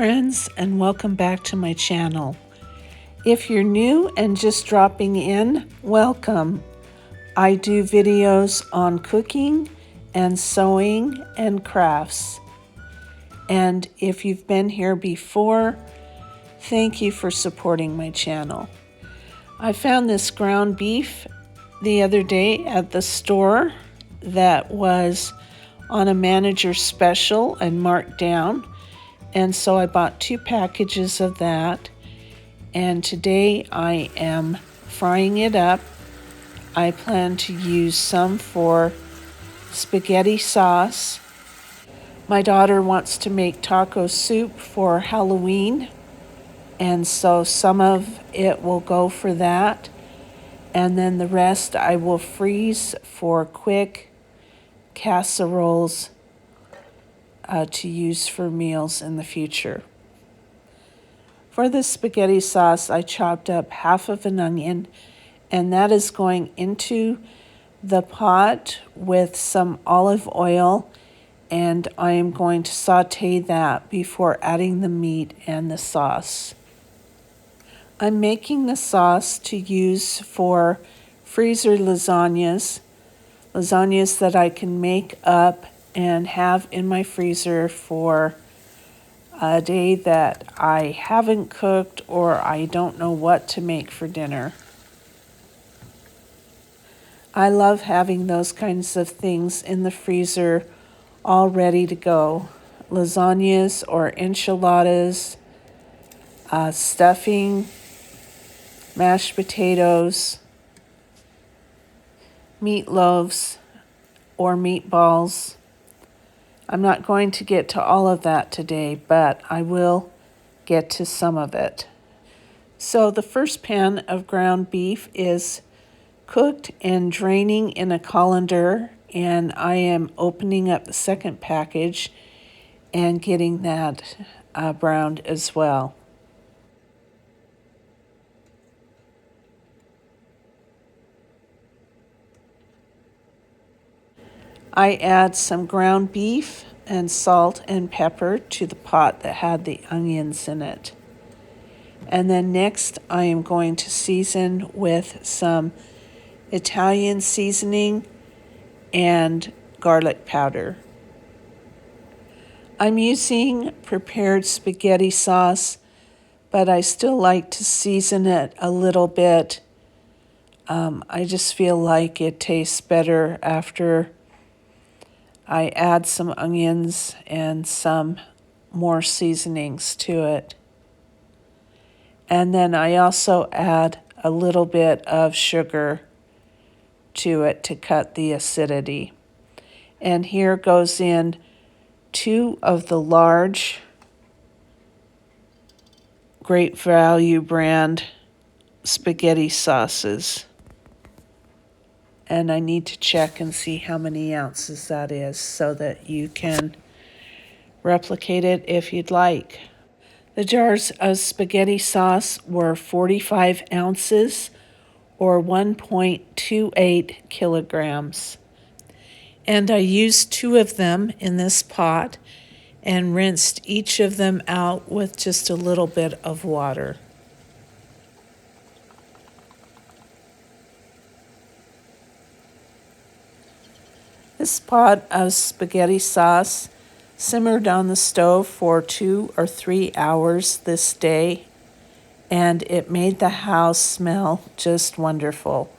friends, and welcome back to my channel. If you're new and just dropping in, welcome. I do videos on cooking and sewing and crafts. And if you've been here before, thank you for supporting my channel. I found this ground beef the other day at the store that was on a manager special and marked down. And so I bought 2 packages of that, and today I am frying it up. I plan to use some for spaghetti sauce. My daughter wants to make taco soup for Halloween, and so some of it will go for that, and then the rest I will freeze for quick casseroles to use for meals in the future. For the spaghetti sauce, I chopped up half of an onion, and that is going into the pot with some olive oil, and I am going to saute that before adding the meat and the sauce. I'm making the sauce to use for freezer lasagnas that I can make up and have in my freezer for a day that I haven't cooked or I don't know what to make for dinner. I love having those kinds of things in the freezer all ready to go. Lasagnas or enchiladas, stuffing, mashed potatoes, meatloaves, or meatballs. I'm not going to get to all of that today, but I will get to some of it. So the first pan of ground beef is cooked and draining in a colander, and I am opening up the second package and getting that browned as well. I add some ground beef and salt and pepper to the pot that had the onions in it. And then next I am going to season with some Italian seasoning and garlic powder. I'm using prepared spaghetti sauce, but I still like to season it a little bit. I just feel like it tastes better after I add some onions and some more seasonings to it. And then I also add a little bit of sugar to it to cut the acidity. And here goes in 2 of the large Great Value brand spaghetti sauces. And I need to check and see how many ounces that is so that you can replicate it if you'd like. The jars of spaghetti sauce were 45 ounces or 1.28 kilograms. And I used 2 of them in this pot and rinsed each of them out with just a little bit of water. This pot of spaghetti sauce simmered on the stove for 2 or 3 hours this day, and it made the house smell just wonderful.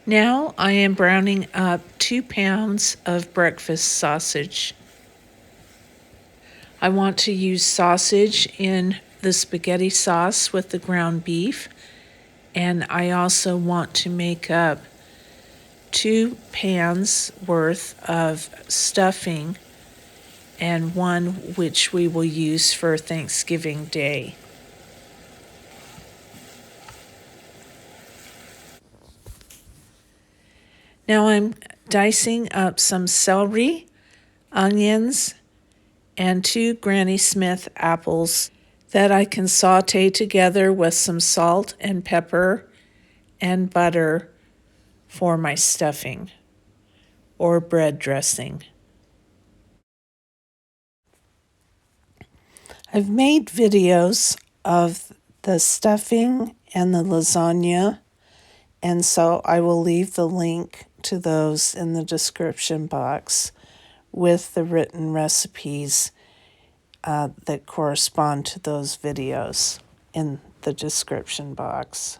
Now I am browning up 2 pounds of breakfast sausage. I want to use sausage in the spaghetti sauce with the ground beef, and I also want to make up 2 pans worth of stuffing and 1 which we will use for Thanksgiving Day. Now I'm dicing up some celery, onions, and 2 Granny Smith apples that I can saute together with some salt and pepper and butter for my stuffing or bread dressing. I've made videos of the stuffing and the lasagna, and so I will leave the link to those in the description box with the written recipes that correspond to those videos in the description box.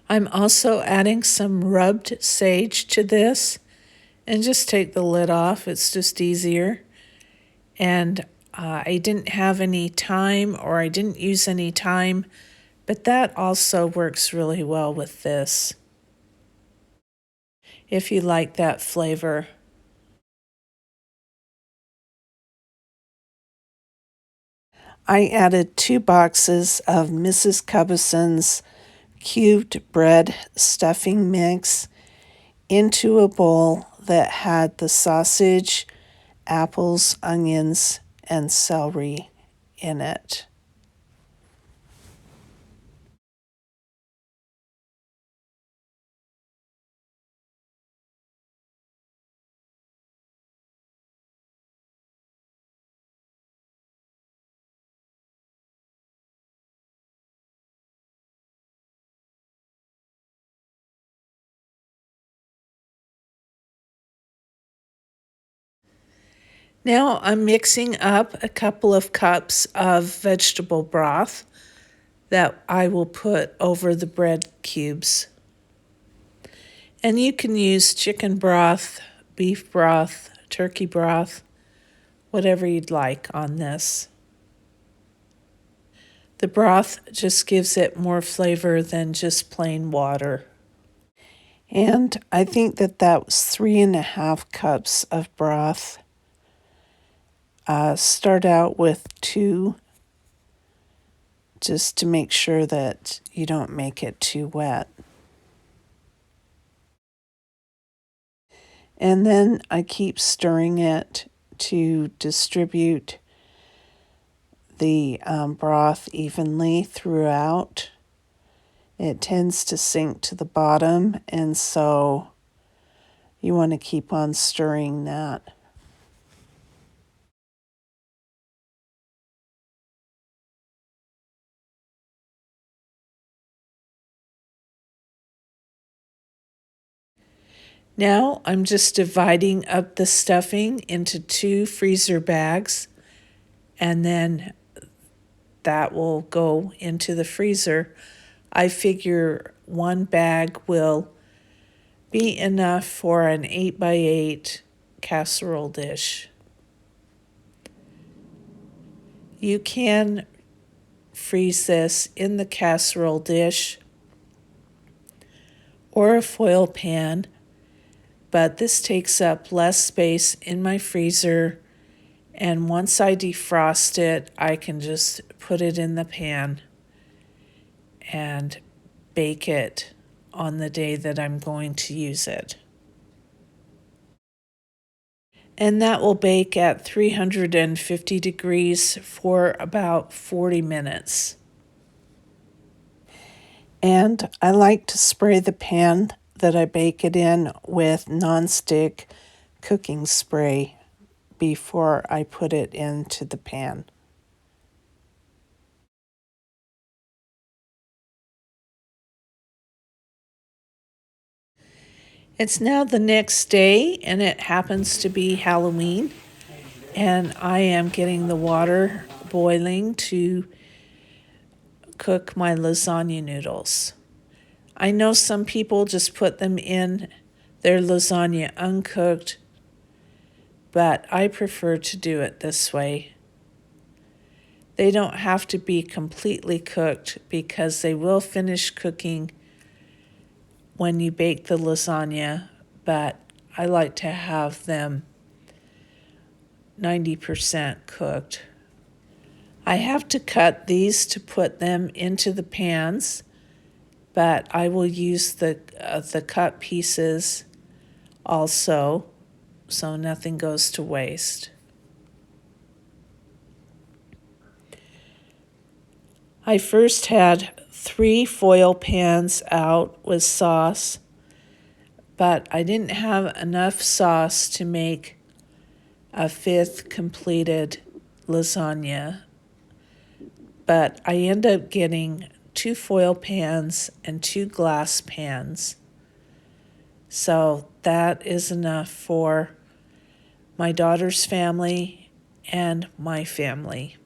I'm also adding some rubbed sage to this, and just take the lid off. It's just easier. And I didn't have any thyme, or I didn't use any thyme, but that also works really well with this if you like that flavor. I added 2 boxes of Mrs. Cubison's cubed bread stuffing mix into a bowl that had the sausage, apples, onions, and celery in it. Now I'm mixing up a couple of cups of vegetable broth that I will put over the bread cubes. And you can use chicken broth, beef broth, turkey broth, whatever you'd like on this. The broth just gives it more flavor than just plain water. And I think that was 3.5 cups of broth. Start out with 2 just to make sure that you don't make it too wet. And then I keep stirring it to distribute the broth evenly throughout. It tends to sink to the bottom, and so you want to keep on stirring that. Now I'm just dividing up the stuffing into 2 freezer bags, and then that will go into the freezer. I figure 1 bag will be enough for an 8x8 casserole dish. You can freeze this in the casserole dish or a foil pan, but this takes up less space in my freezer, and once I defrost it, I can just put it in the pan and bake it on the day that I'm going to use it. And that will bake at 350 degrees for about 40 minutes. And I like to spray the pan that I bake it in with nonstick cooking spray before I put it into the pan. It's now the next day, and it happens to be Halloween, and I am getting the water boiling to cook my lasagna noodles. I know some people just put them in their lasagna uncooked, but I prefer to do it this way. They don't have to be completely cooked because they will finish cooking when you bake the lasagna, but I like to have them 90% cooked. I have to cut these to put them into the pans, but I will use the cut pieces also, so nothing goes to waste. I first had 3 foil pans out with sauce, but I didn't have enough sauce to make a 5th completed lasagna. But I end up getting 2 foil pans and 2 glass pans. So that is enough for my daughter's family and my family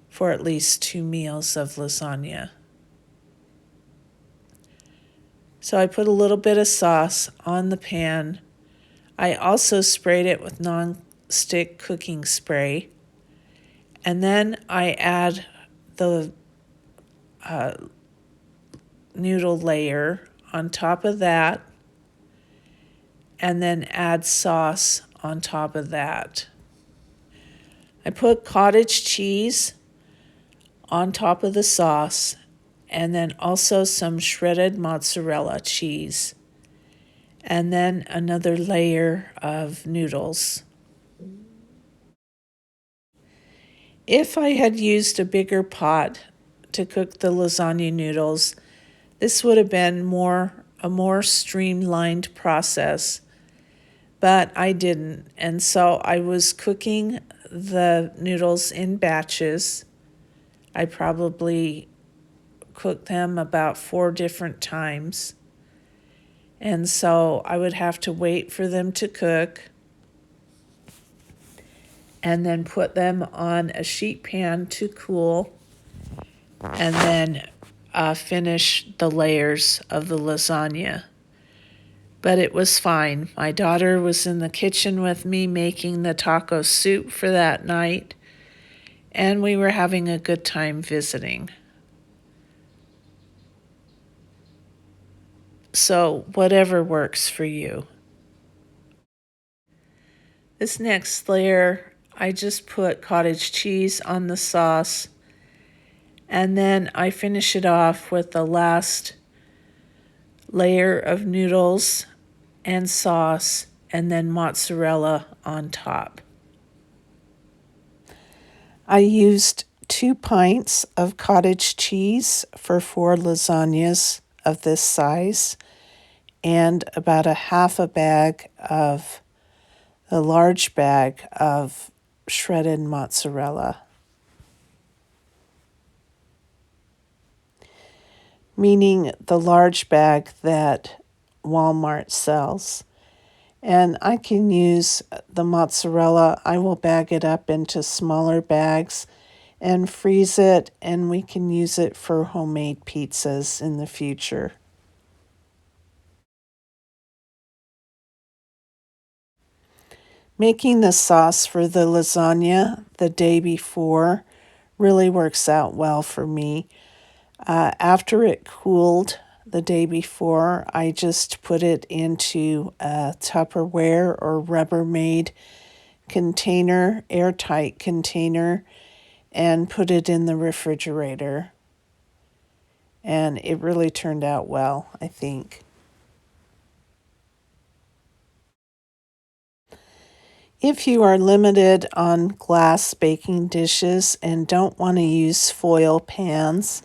for at least 2 meals of lasagna. So I put a little bit of sauce on the pan. I also sprayed it with non-stick cooking spray. And then I add the noodle layer on top of that, and then add sauce on top of that. I put cottage cheese on top of the sauce, and then also some shredded mozzarella cheese, and then another layer of noodles. If I had used a bigger pot to cook the lasagna noodles, this would have been a more streamlined process, but I didn't. And so I was cooking the noodles in batches. I probably cooked them about 4 different times. And so I would have to wait for them to cook and then put them on a sheet pan to cool, and then finish the layers of the lasagna. But it was fine. My daughter was in the kitchen with me making the taco soup for that night, and we were having a good time visiting. So whatever works for you. This next layer, I just put cottage cheese on the sauce, and then I finish it off with the last layer of noodles and sauce, and then mozzarella on top. I used 2 pints of cottage cheese for 4 lasagnas of this size, and about a half a bag of the large bag of shredded mozzarella, meaning the large bag that Walmart sells. And I can use the mozzarella. I will bag it up into smaller bags and freeze it, and we can use it for homemade pizzas in the future. Making the sauce for the lasagna the day before really works out well for me. After it cooled the day before, I just put it into a Tupperware or Rubbermaid container, airtight container, and put it in the refrigerator. And it really turned out well, I think. If you are limited on glass baking dishes and don't want to use foil pans,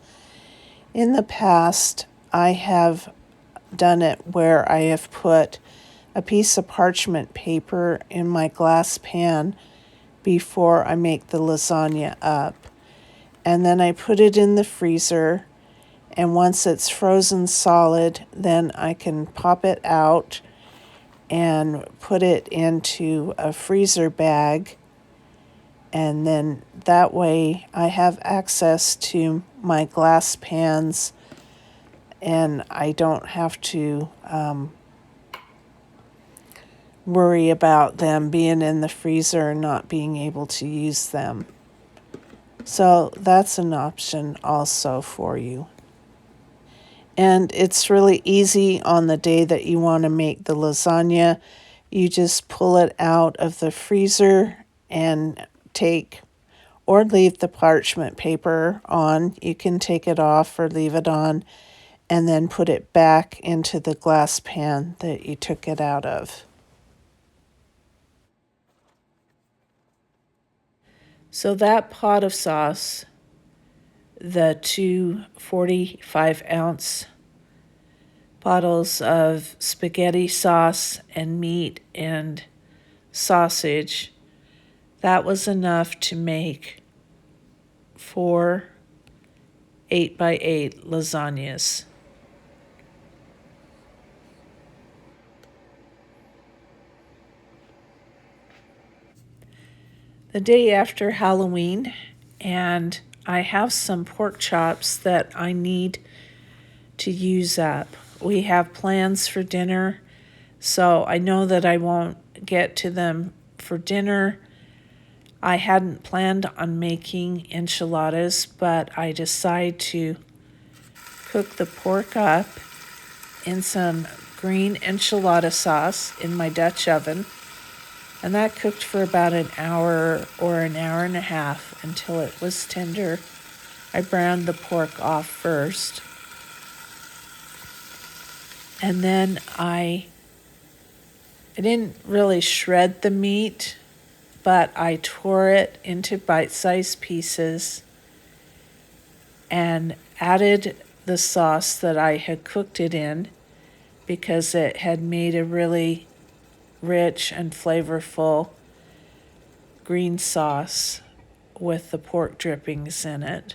in the past I have done it where I have put a piece of parchment paper in my glass pan before I make the lasagna up. And then I put it in the freezer, and once it's frozen solid, then I can pop it out and put it into a freezer bag, and then that way I have access to my glass pans and I don't have to worry about them being in the freezer and not being able to use them. So that's an option also for you. And it's really easy on the day that you want to make the lasagna. You just pull it out of the freezer and or leave the parchment paper on. You can take it off or leave it on and then put it back into the glass pan that you took it out of. So that pot of sauce, the two 45-ounce bottles of spaghetti sauce and meat and sausage, that was enough to make 4 8x8 lasagnas. The day after Halloween, and I have some pork chops that I need to use up. We have plans for dinner, so I know that I won't get to them for dinner. I hadn't planned on making enchiladas, but I decided to cook the pork up in some green enchilada sauce in my Dutch oven. And that cooked for about an hour or an hour and a half until it was tender. I browned the pork off first. And then I didn't really shred the meat, but I tore it into bite-sized pieces and added the sauce that I had cooked it in because it had made a really rich and flavorful green sauce with the pork drippings in it.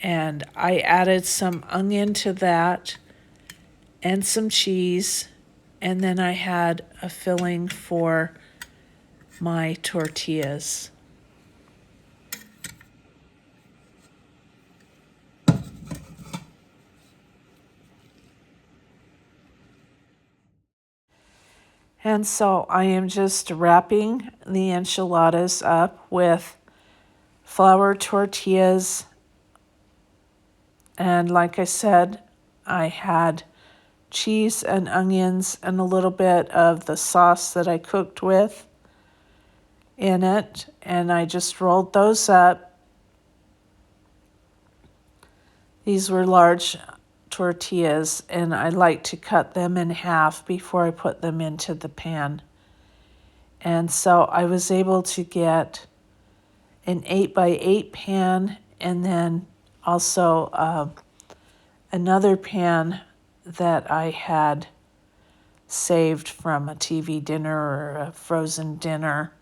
And I added some onion to that and some cheese, and then I had a filling for my tortillas. And so I am just wrapping the enchiladas up with flour tortillas. And like I said, I had cheese and onions and a little bit of the sauce that I cooked with in it. And I just rolled those up. These were large tortillas, and I like to cut them in half before I put them into the pan. And so I was able to get an 8x8 pan and then also another pan that I had saved from a TV dinner or a frozen dinner.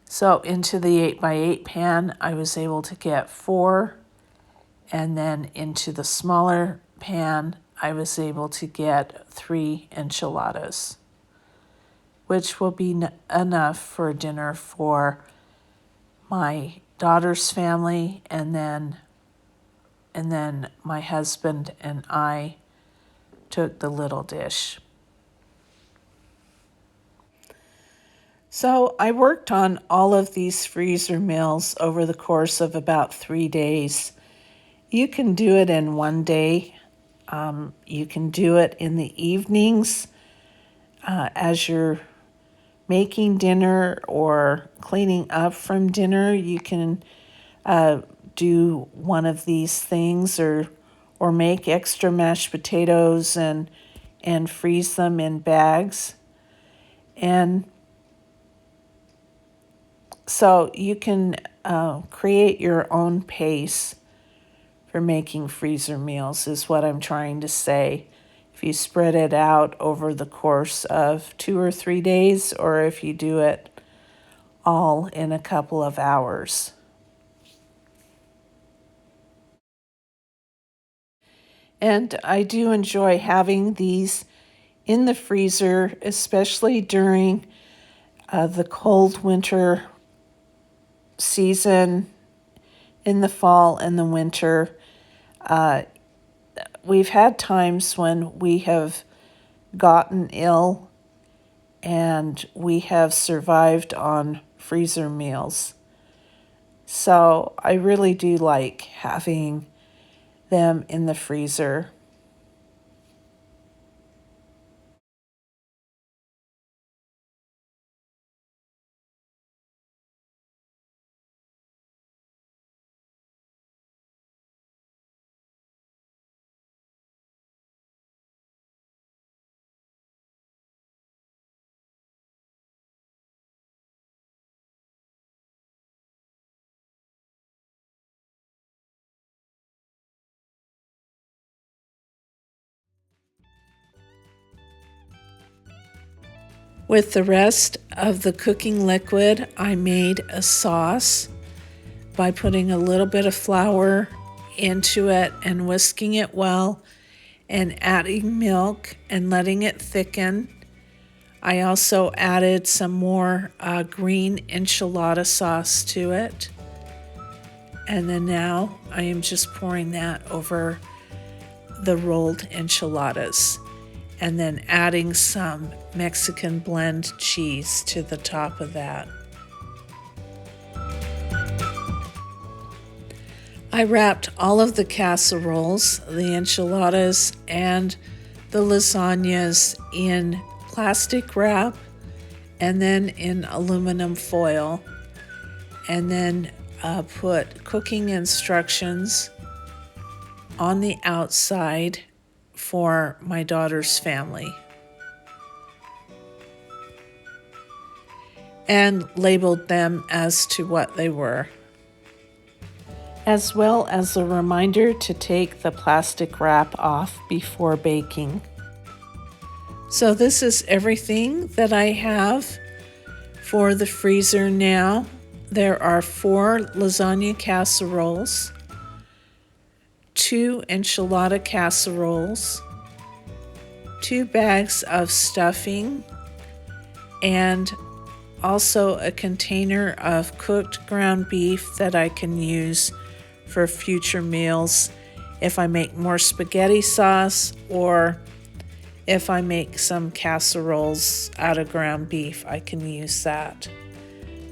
So into the 8x8 pan, I was able to get 4, and then into the smaller pan, I was able to get 3 enchiladas, which will be enough for dinner for my daughter's family, and then my husband and I took the little dish. So I worked on all of these freezer meals over the course of about 3 days. You can do it in one day. You can do it in the evenings as you're making dinner or cleaning up from dinner. You can do one of these things, or make extra mashed potatoes and freeze them in bags. And so you can create your own pace for making freezer meals, is what I'm trying to say. If you spread it out over the course of 2 or 3 days, or if you do it all in a couple of hours. And I do enjoy having these in the freezer, especially during the cold winter season in the fall and the winter. We've had times when we have gotten ill and we have survived on freezer meals. So I really do like having them in the freezer. With the rest of the cooking liquid, I made a sauce by putting a little bit of flour into it and whisking it well and adding milk and letting it thicken. I also added some more green enchilada sauce to it. And then now I am just pouring that over the rolled enchiladas and then adding some Mexican blend cheese to the top of that. I wrapped all of the casseroles, the enchiladas, and the lasagnas in plastic wrap and then in aluminum foil, and then put cooking instructions on the outside for my daughter's family and labeled them as to what they were, as well as a reminder to take the plastic wrap off before baking. So this is everything that I have for the freezer now. There are 4 lasagna casseroles, 2 enchilada casseroles, 2 bags of stuffing, and also a container of cooked ground beef that I can use for future meals if I make more spaghetti sauce or if I make some casseroles out of ground beef, I can use that.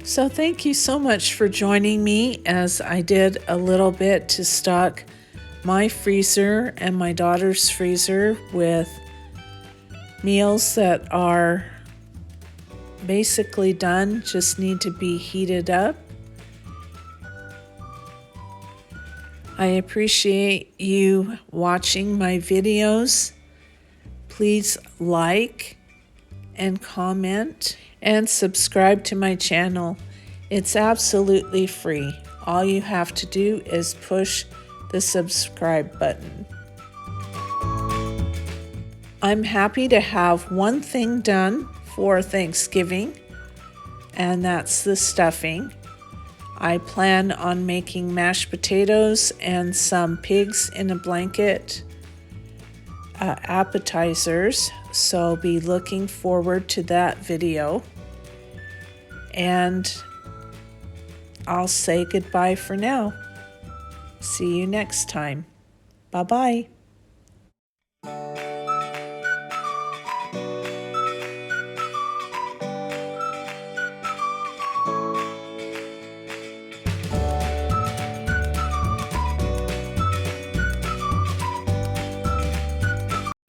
So thank you so much for joining me as I did a little bit to stock my freezer and my daughter's freezer with meals that are basically done, just need to be heated up. I appreciate you watching my videos. Please like and comment and subscribe to my channel. It's absolutely free. All you have to do is push the subscribe button. I'm happy to have one thing done for Thanksgiving, and that's the stuffing. I plan on making mashed potatoes and some pigs in a blanket appetizers, so be looking forward to that video. And I'll say goodbye for now. See you next time. Bye-bye.